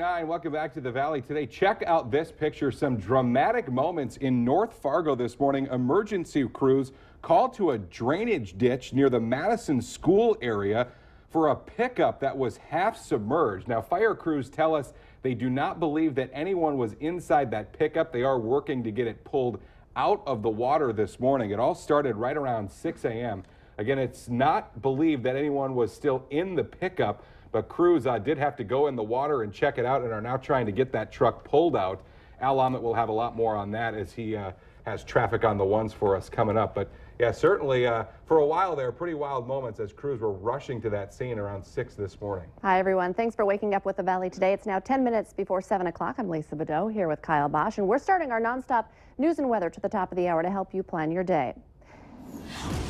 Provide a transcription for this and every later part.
6:39. Welcome back to the Valley today. Check out this picture. Some dramatic moments in North Fargo this morning. Emergency crews called to a drainage ditch near the Madison School area for a pickup that was half submerged. Now, fire crews tell us they do not believe that anyone was inside that pickup. They are working to get it pulled out of the water this morning. It all started right around 6 a.m. Again, it's not believed that anyone was still in the pickup, but crews did have to go in the water and check it out and are now trying to get that truck pulled out. Al Ahmet will have a lot more on that as he has traffic on the ones for us coming up. But yeah, certainly for a while there, pretty wild moments as crews were rushing to that scene around 6 this morning. Hi, everyone. Thanks for waking up with the Valley today. It's now 10 minutes before 7 o'clock. I'm Lisa Badeau here with Kyle Bosch, and we're starting our nonstop news and weather to the top of the hour to help you plan your day.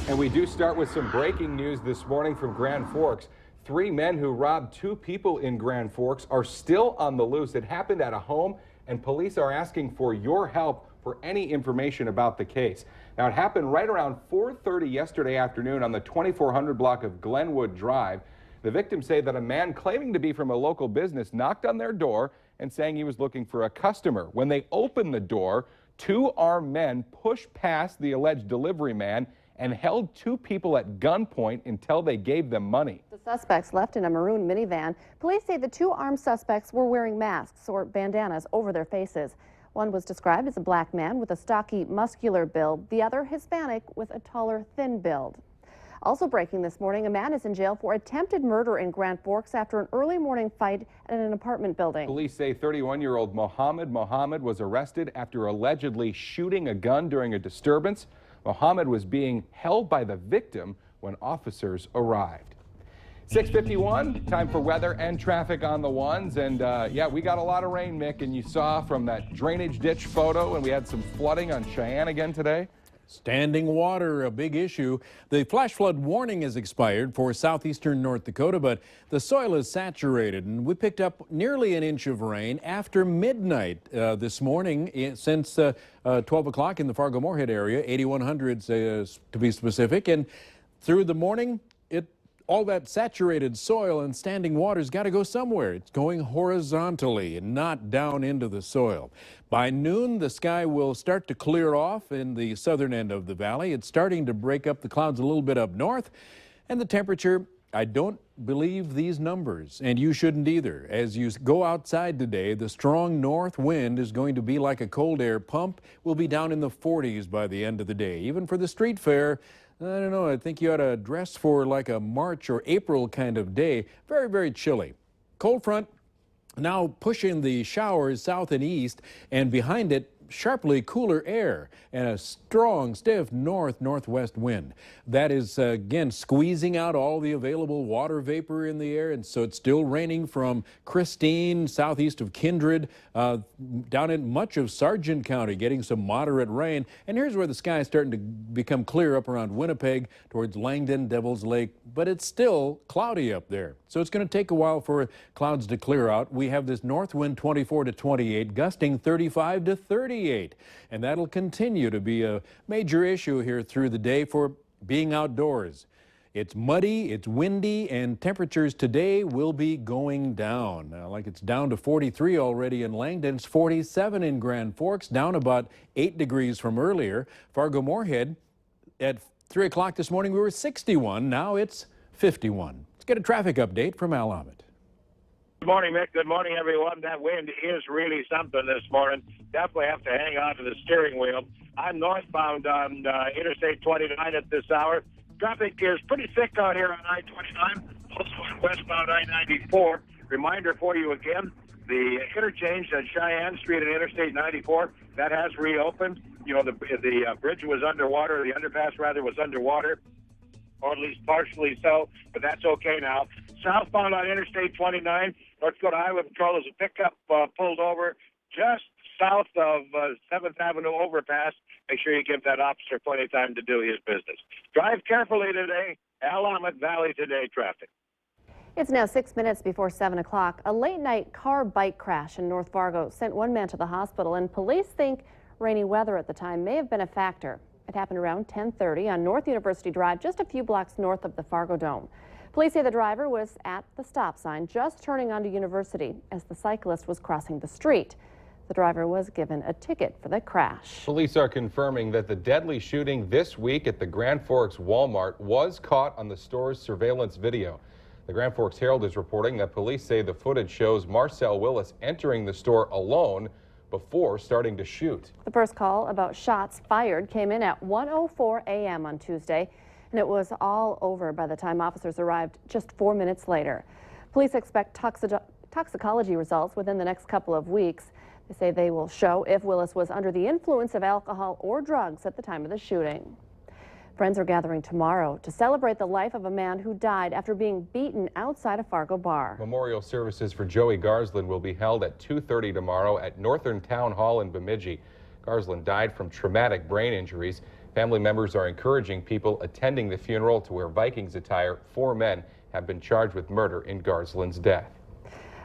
And we do start with some breaking news this morning from Grand Forks. 3 men who robbed 2 people in Grand Forks are still on the loose. It happened at a home, and police are asking for your help for any information about the case. Now, it happened right around 4:30 yesterday afternoon on the 2400 block of Glenwood Drive. The victims say that a man claiming to be from a local business knocked on their door and saying he was looking for a customer. When they opened the door, 2 armed men pushed past the alleged delivery man and held 2 people at gunpoint until they gave them money. The suspects left in a maroon minivan. Police say the 2 armed suspects were wearing masks or bandanas over their faces. One was described as a black man with a stocky, muscular build. The other Hispanic with a taller, thin build. Also breaking this morning, a man is in jail for attempted murder in Grand Forks after an early morning fight at an apartment building. Police say 31-year-old Mohammed was arrested after allegedly shooting a gun during a disturbance. Mohammed was being held by the victim when officers arrived. 6:51, time for weather and traffic on the ones. And yeah, we got a lot of rain, Mick, and you saw from that drainage ditch photo, and we had some flooding on Cheyenne again today. Standing water, a big issue. The flash flood warning is expired for southeastern North Dakota, but the soil is saturated, and we picked up nearly an inch of rain after midnight this morning since 12 o'clock in the Fargo-Moorhead area, 8100 to be specific. And through the morning, all that saturated soil and standing water's got to go somewhere. It's going horizontally and not down into the soil. By noon, the sky will start to clear off in the southern end of the valley. It's starting to break up the clouds a little bit up north. And the temperature, I don't believe these numbers, and you shouldn't either. As you go outside today, the strong north wind is going to be like a cold air pump. We'll be down in the 40s by the end of the day. Even for the street fair, I don't know, I think you ought to dress for like a March or April kind of day. Very, very chilly. Cold front now pushing the showers south and east, and behind it, sharply cooler air and a strong, stiff northwest wind. That is, again, squeezing out all the available water vapor in the air, and so it's still raining from Christine, southeast of Kindred, down in much of Sargent County, getting some moderate rain. And here's where the sky is starting to become clear up around Winnipeg towards Langdon, Devil's Lake, but it's still cloudy up there. So it's going to take a while for clouds to clear out. We have this north wind 24 to 28, gusting 35 to 38. And that'll continue to be a major issue here through the day for being outdoors. It's muddy, it's windy, and temperatures today will be going down. Like it's down to 43 already in Langdon. It's 47 in Grand Forks, down about 8 degrees from earlier. Fargo-Moorhead, at 3 o'clock this morning, we were 61. Now it's 51. Let's get a traffic update from Al Ahmet. Good morning, Mick. Good morning, everyone. That wind is really something this morning. Definitely have to hang on to the steering wheel. I'm northbound on Interstate 29 at this hour. Traffic is pretty thick out here on I-29, also on westbound I-94. Reminder for you again, the interchange at Cheyenne Street and Interstate 94, that has reopened. You know, the bridge was underwater, the underpass rather was underwater, or at least partially so, but that's okay now. Southbound on Interstate 29, North Dakota Highway Patrol is a pickup pulled over just south of 7th Avenue overpass. Make sure you give that officer plenty of time to do his business. Drive carefully today. Al Ahmet Valley Today traffic. It's now 6 minutes before 7 o'clock. A late-night car-bike crash in North Fargo sent 1 man to the hospital, and police think rainy weather at the time may have been a factor. It happened around 10:30 on North University Drive, just a few blocks north of the Fargo Dome. Police say the driver was at the stop sign just turning onto University as the cyclist was crossing the street. The driver was given a ticket for the crash. Police are confirming that the deadly shooting this week at the Grand Forks Walmart was caught on the store's surveillance video. The Grand Forks Herald is reporting that police say the footage shows Marcel Willis entering the store alone before starting to shoot. The first call about shots fired came in at 1:04 a.m. on Tuesday, and it was all over by the time officers arrived just 4 minutes later. Police expect toxicology results within the next couple of weeks. They say they will show if Willis was under the influence of alcohol or drugs at the time of the shooting. Friends are gathering tomorrow to celebrate the life of a man who died after being beaten outside a Fargo bar. Memorial services for Joey Garsland will be held at 2:30 tomorrow at Northern Town Hall in Bemidji. Garsland died from traumatic brain injuries. Family members are encouraging people attending the funeral to wear Vikings attire. 4 men have been charged with murder in Garsland's death.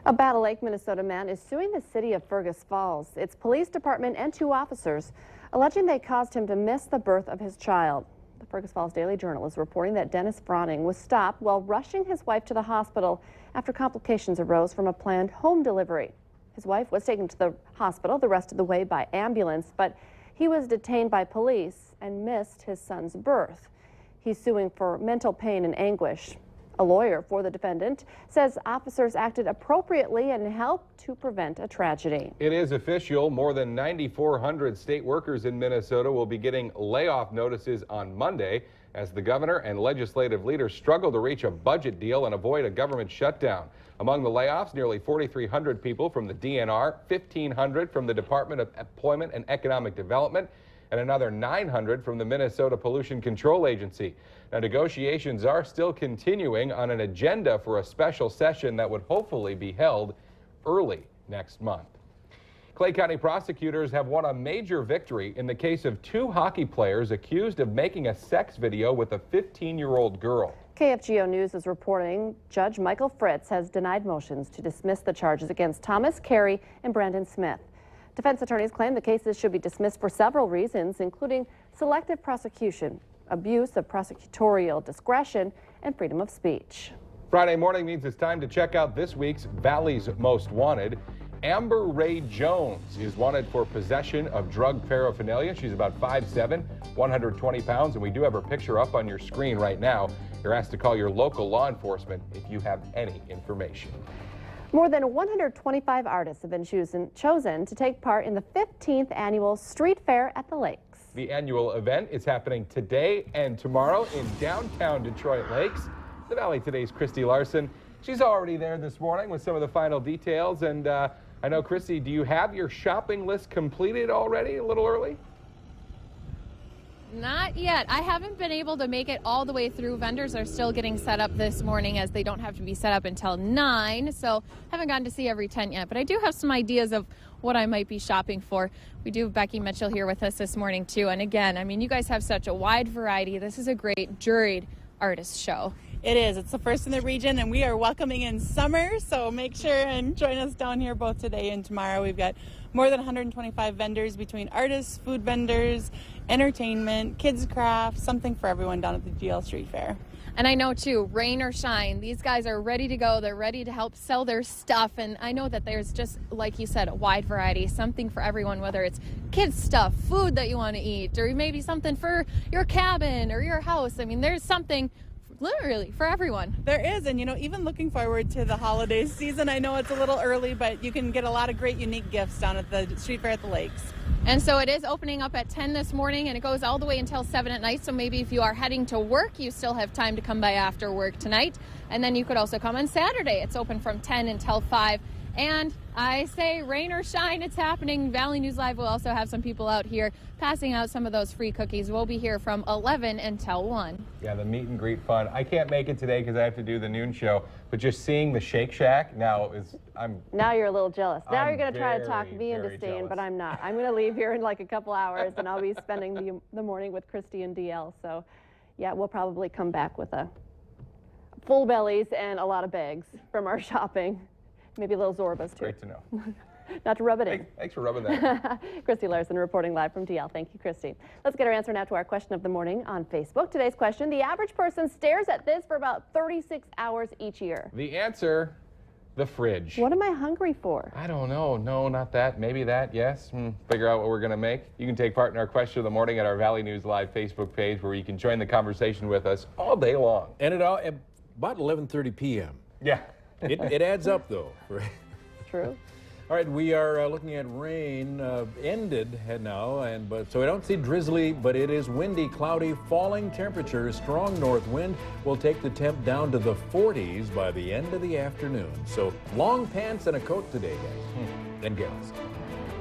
A Battle Lake, Minnesota man is suing the city of Fergus Falls, its police department, and 2 officers, alleging they caused him to miss the birth of his child. The Fergus Falls Daily Journal is reporting that Dennis Froning was stopped while rushing his wife to the hospital after complications arose from a planned home delivery. His wife was taken to the hospital the rest of the way by ambulance, but he was detained by police and missed his son's birth. He's suing for mental pain and anguish. A lawyer for the defendant says officers acted appropriately and helped to prevent a tragedy. It is official. More than 9,400 state workers in Minnesota will be getting layoff notices on Monday as the governor and legislative leaders struggle to reach a budget deal and avoid a government shutdown. Among the layoffs, nearly 4,300 people from the DNR, 1,500 from the Department of Employment and Economic Development, and another 900 from the Minnesota Pollution Control Agency. Now, negotiations are still continuing on an agenda for a special session that would hopefully be held early next month. Clay County prosecutors have won a major victory in the case of 2 hockey players accused of making a sex video with a 15-year-old girl. KFGO News is reporting Judge Michael Fritz has denied motions to dismiss the charges against Thomas Carey and Brandon Smith. Defense attorneys claim the cases should be dismissed for several reasons, including selective prosecution, abuse of prosecutorial discretion, and freedom of speech. Friday morning means it's time to check out this week's Valley's Most Wanted. Amber Ray Jones is wanted for possession of drug paraphernalia. She's about 5'7", 120 pounds, and we do have her picture up on your screen right now. You're asked to call your local law enforcement if you have any information. More than 125 artists have been chosen to take part in the 15th annual Street Fair at the Lakes. The annual event is happening today and tomorrow in downtown Detroit Lakes. The Valley Today's Christy Larson. She's already there this morning with some of the final details. And I know, Christy, do you have your shopping list completed already? A little early? Not yet. I haven't been able to make it all the way through. Vendors are still getting set up this morning as they don't have to be set up until 9. So haven't gotten to see every tent yet, but I do have some ideas of what I might be shopping for. We do have Becky Mitchell here with us this morning too. And again, I mean, you guys have such a wide variety. This is a great juried artist show. It is. It's the first in the region, and we are welcoming in summer, so make sure and join us down here both today and tomorrow. We've got more than 125 vendors between artists, food vendors, entertainment, kids craft, something for everyone down at the GL Street Fair. And I know too, rain or shine, these guys are ready to go. They're ready to help sell their stuff. And I know that there's just, like you said, a wide variety, something for everyone, whether it's kids stuff, food that you want to eat, or maybe something for your cabin or your house. I mean, there's something literally for everyone. There is, and even looking forward to the holiday season. I know it's a little early, but you can get a lot of great unique gifts down at the Street Fair at the Lakes. And so it is opening up at 10 this morning, and it goes all the way until 7 at night. So maybe if you are heading to work, you still have time to come by after work tonight. And then you could also come on Saturday. It's open from 10 until 5. And I say rain or shine, it's happening. Valley News Live will also have some people out here passing out some of those free cookies. We'll be here from 11 until 1. Yeah, the meet and greet fun. I can't make it today because I have to do the noon show, but just seeing the Shake Shack now is, Now you're a little jealous. Now I'm you're going to try to very, talk me into very staying, jealous. but I'm not. I'm going to leave here in like a couple hours, and I'll be spending the morning with Christy and DL. So, yeah, we'll probably come back with a full bellies and a lot of bags from our shopping. Maybe little Zorbas, too. great to know. Not to rub it in. Thanks for rubbing that. Christy Larson reporting live from DL. Thank you, Christy. Let's get our answer now to our question of the morning on Facebook. Today's question, the average person stares at this for about 36 hours each year. The answer, the fridge. What am I hungry for? I don't know. No, not that. Maybe that. Yes. Figure out what we're going to make. You can take part in our question of the morning at our Valley News Live Facebook page, where you can join the conversation with us all day long. And at about 11:30 p.m. Yeah. It adds up, though. True. All right, we are looking at rain ended now, so I don't see drizzly, but it is windy, cloudy, falling temperatures. Strong north wind will take the temp down to the 40s by the end of the afternoon. So long pants and a coat today, guys and gals.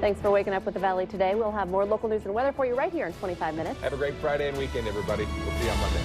Thanks for waking up with the Valley today. We'll have more local news and weather for you right here in 25 minutes. Have a great Friday and weekend, everybody. We'll see you on Monday.